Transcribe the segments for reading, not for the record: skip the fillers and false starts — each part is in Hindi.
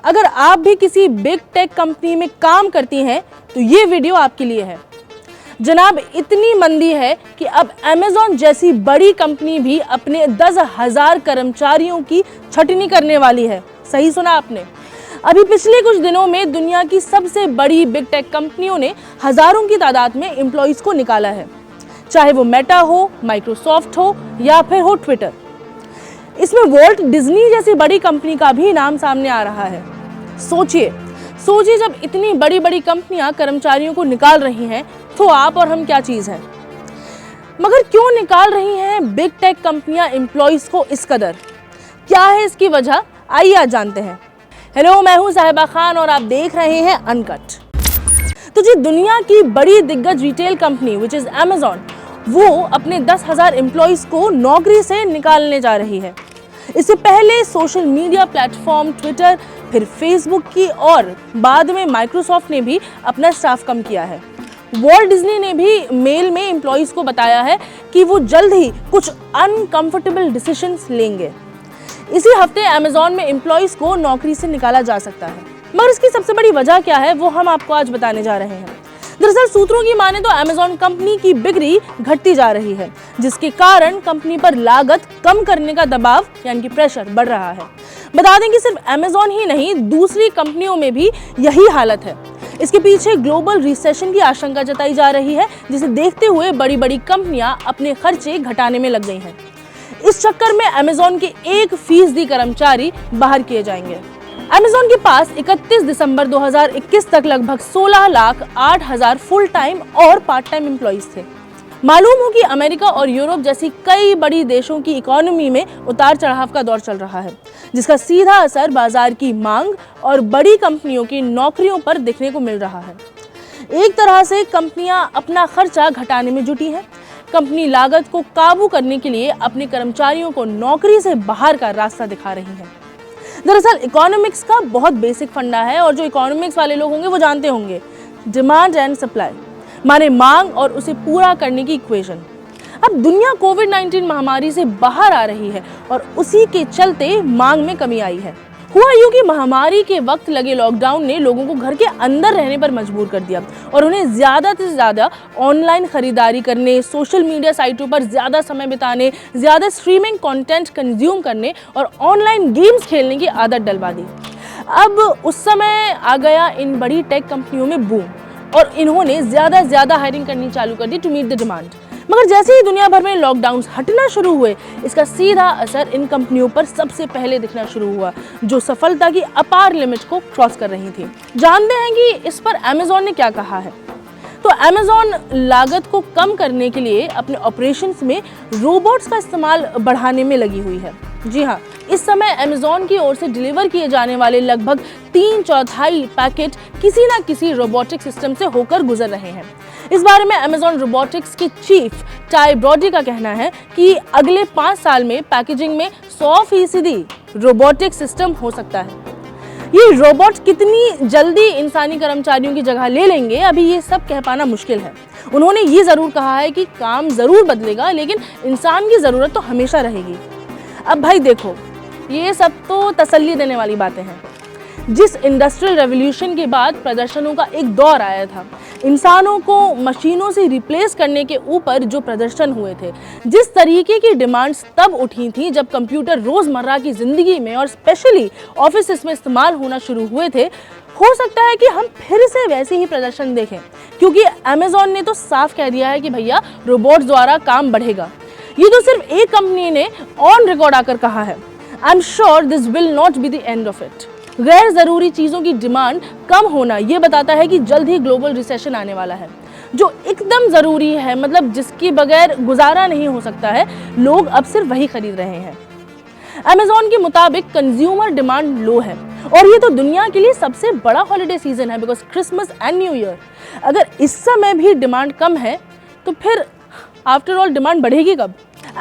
अगर आप भी किसी बिग टेक कंपनी में काम करती हैं तो ये वीडियो आपके लिए है। जनाब, इतनी मंदी है कि अब Amazon जैसी बड़ी कंपनी भी अपने 10,000 कर्मचारियों की छटनी करने वाली है। सही सुना आपने। अभी पिछले कुछ दिनों में दुनिया की सबसे बड़ी बिग टेक कंपनियों ने हजारों की तादाद में एम्प्लॉइज को निकाला है, चाहे वो मेटा हो, माइक्रोसॉफ्ट हो या फिर हो ट्विटर। इसमें वॉल्ट डिज्नी जैसी बड़ी कंपनी का भी नाम सामने आ रहा है। सोचिए जब इतनी बड़ी बड़ी कंपनियां कर्मचारियों को निकाल रही हैं तो आप और हम क्या चीज हैं। मगर क्यों निकाल रही हैं बिग टेक कंपनियां एम्प्लॉइज को इस कदर? क्या है इसकी वजह? आइए आज जानते हैं। हेलो, मैं हूं साहिबा खान और आप देख रहे हैं अनकट। तो जी, दुनिया की बड़ी दिग्गज retail company which is Amazon, वो अपने 10,000 एम्प्लॉइज को नौकरी से निकालने जा रही है। इससे पहले सोशल मीडिया प्लेटफॉर्म ट्विटर, फिर फेसबुक की और बाद में माइक्रोसॉफ्ट ने भी अपना स्टाफ कम किया है। वॉल्ट डिज्नी ने भी मेल में एम्प्लॉइज को बताया है कि वो जल्द ही कुछ अनकंफर्टेबल डिसीजंस लेंगे। इसी हफ्ते Amazon में एम्प्लॉइज को नौकरी से निकाला जा सकता है। मगर इसकी सबसे बड़ी वजह क्या है वो हम आपको आज बताने जा रहे हैं। दरअसल सूत्रों की माने तो Amazon कंपनी की बिक्री घटती जा रही है, जिसके कारण कंपनी पर लागत कम करने का दबाव यानी कि प्रेशर बढ़ रहा है। बता दें कि सिर्फ Amazon ही नहीं, दूसरी कंपनियों में भी यही हालत है। इसके पीछे ग्लोबल रिसेशन की आशंका जताई जा रही है, जिसे देखते हुए बड़ी बड़ी कंपनियां अपने खर्चे घटाने में लग गई हैं। इस चक्कर में Amazon के 1% कर्मचारी बाहर किए जाएंगे। Amazon के पास 31 दिसंबर 2021 तक लगभग 16,08,000 फुल टाइम और पार्ट टाइम एम्प्लॉइज थे। मालूम हो कि अमेरिका और यूरोप जैसी कई बड़ी देशों की इकोनॉमी में उतार चढ़ाव का दौर चल रहा है, जिसका सीधा असर बाजार की मांग और बड़ी कंपनियों की नौकरियों पर दिखने को मिल रहा है। एक तरह से कंपनियां अपना खर्चा घटाने में जुटी हैं। कंपनी लागत को काबू करने के लिए अपने कर्मचारियों को नौकरी से बाहर का रास्ता दिखा रही है। दरअसल इकोनॉमिक्स का बहुत बेसिक फंडा है और जो इकोनॉमिक्स वाले लोग होंगे वो जानते होंगे, डिमांड एंड सप्लाई माने मांग और उसे पूरा करने की इक्वेशन। अब दुनिया कोविड-19 महामारी से बाहर आ रही है और उसी के चलते मांग में कमी आई है। हुआ यूं कि महामारी के वक्त लगे लॉकडाउन ने लोगों को घर के अंदर रहने पर मजबूर कर दिया और उन्हें ज्यादा से ज्यादा ऑनलाइन खरीदारी करने, सोशल मीडिया साइटों पर ज्यादा समय बिताने, ज्यादा स्ट्रीमिंग कंटेंट कंज्यूम करने और ऑनलाइन गेम्स खेलने की आदत डलवा दी। अब उस समय आ गया इन बड़ी टेक कंपनियों में बूम और इन्होंने ज्यादा हायरिंग करनी चालू कर दी टू मीट द डिमांड। मगर जैसे ही दुनिया भर में लॉकडाउन हटना शुरू हुए, इसका सीधा असर इन कंपनियों पर सबसे पहले दिखना शुरू हुआ, जो सफलता की अपार लिमिट को क्रॉस कर रही थी। जानते हैं कि इस पर Amazon ने क्या कहा है। तो Amazon लागत को कम करने के लिए अपने ऑपरेशंस में रोबोट्स का इस्तेमाल बढ़ाने में लगी हुई है। जी हाँ, इस समय Amazon की ओर से डिलीवर किए जाने वाले लगभग 3/4 पैकेट किसी न किसी रोबोटिक सिस्टम से होकर गुजर रहे हैं। इस बारे में Amazon रोबोटिक्स के चीफ टाई ब्रॉडी का कहना है कि अगले 5 साल में पैकेजिंग में 100% रोबोटिक सिस्टम हो सकता है। ये रोबोट कितनी जल्दी इंसानी कर्मचारियों की जगह ले लेंगे, अभी ये सब कह पाना मुश्किल है। उन्होंने ये जरूर कहा है कि काम जरूर बदलेगा, लेकिन इंसान की जरूरत तो हमेशा रहेगी। अब भाई देखो, ये सब तो तसल्ली देने वाली बातें हैं। जिस इंडस्ट्रियल रेवोल्यूशन के बाद प्रदर्शनों का एक दौर आया था, इंसानों को मशीनों से रिप्लेस करने के ऊपर जो प्रदर्शन हुए थे, जिस तरीके की डिमांड्स तब उठी थी जब कंप्यूटर रोजमर्रा की जिंदगी में और स्पेशली ऑफिस में इस्तेमाल होना शुरू हुए थे, हो सकता है कि हम फिर से वैसे ही प्रदर्शन देखें, क्योंकि Amazon ने तो साफ कह दिया है कि भैया रोबोट्स द्वारा काम बढ़ेगा। ये तो सिर्फ एक कंपनी ने ऑन रिकॉर्ड आकर कहा है। I am sure this will not be the end of it. गैर जरूरी चीजों की डिमांड कम होना ये बताता है कि जल्द ही ग्लोबल रिसेशन आने वाला है। जो एकदम जरूरी है, मतलब जिसके बगैर गुजारा नहीं हो सकता है, लोग अब सिर्फ वही खरीद रहे हैं। Amazon के मुताबिक कंज्यूमर डिमांड लो है और ये तो दुनिया के लिए सबसे बड़ा हॉलिडे सीजन है, because Christmas and new year. अगर इस समय भी डिमांड कम है तो फिर आफ्टर ऑल डिमांड बढ़ेगी कब?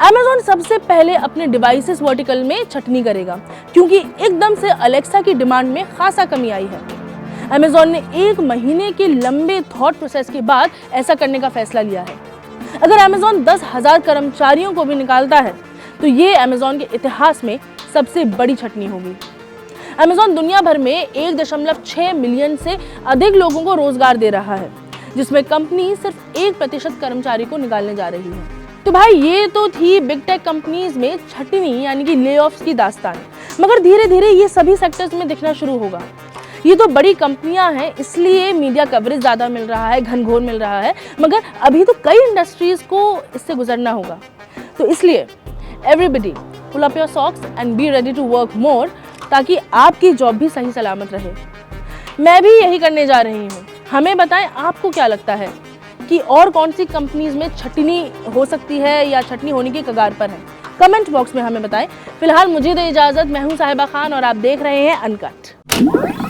Amazon सबसे पहले अपने डिवाइसेस वर्टिकल में छटनी करेगा, क्योंकि एकदम से अलेक्सा की डिमांड में खासा कमी आई है। Amazon ने 1 महीने के लंबे थॉट प्रोसेस के बाद ऐसा करने का फैसला लिया है। अगर Amazon 10,000 कर्मचारियों को भी निकालता है तो ये Amazon के इतिहास में सबसे बड़ी छटनी होगी। अमेज़ॉन दुनिया भर में 1.6 मिलियन से अधिक लोगों को रोजगार दे रहा है, जिसमें कंपनी सिर्फ 1% कर्मचारी को निकालने जा रही है। तो भाई ये तो थी बिग टेक कंपनीज में छटनी यानी कि ले ऑफ्स की दास्तान, मगर धीरे धीरे ये सभी सेक्टर्स में दिखना शुरू होगा। ये तो बड़ी कंपनियां हैं, इसलिए मीडिया कवरेज ज़्यादा मिल रहा है, घनघोर मिल रहा है, मगर अभी तो कई इंडस्ट्रीज को इससे गुजरना होगा। तो इसलिए everybody pull up your socks and be ready to work more, ताकि आपकी जॉब भी सही सलामत रहे। मैं भी यही करने जा रही हूँ। हमें बताएं आपको क्या लगता है कि और कौन सी कंपनीज में छटनी हो सकती है या छटनी होने की कगार पर है। कमेंट बॉक्स में हमें बताएं। फिलहाल मुझे दे इजाज़त। मैं हूँ साहिबा खान और आप देख रहे हैं अनकट।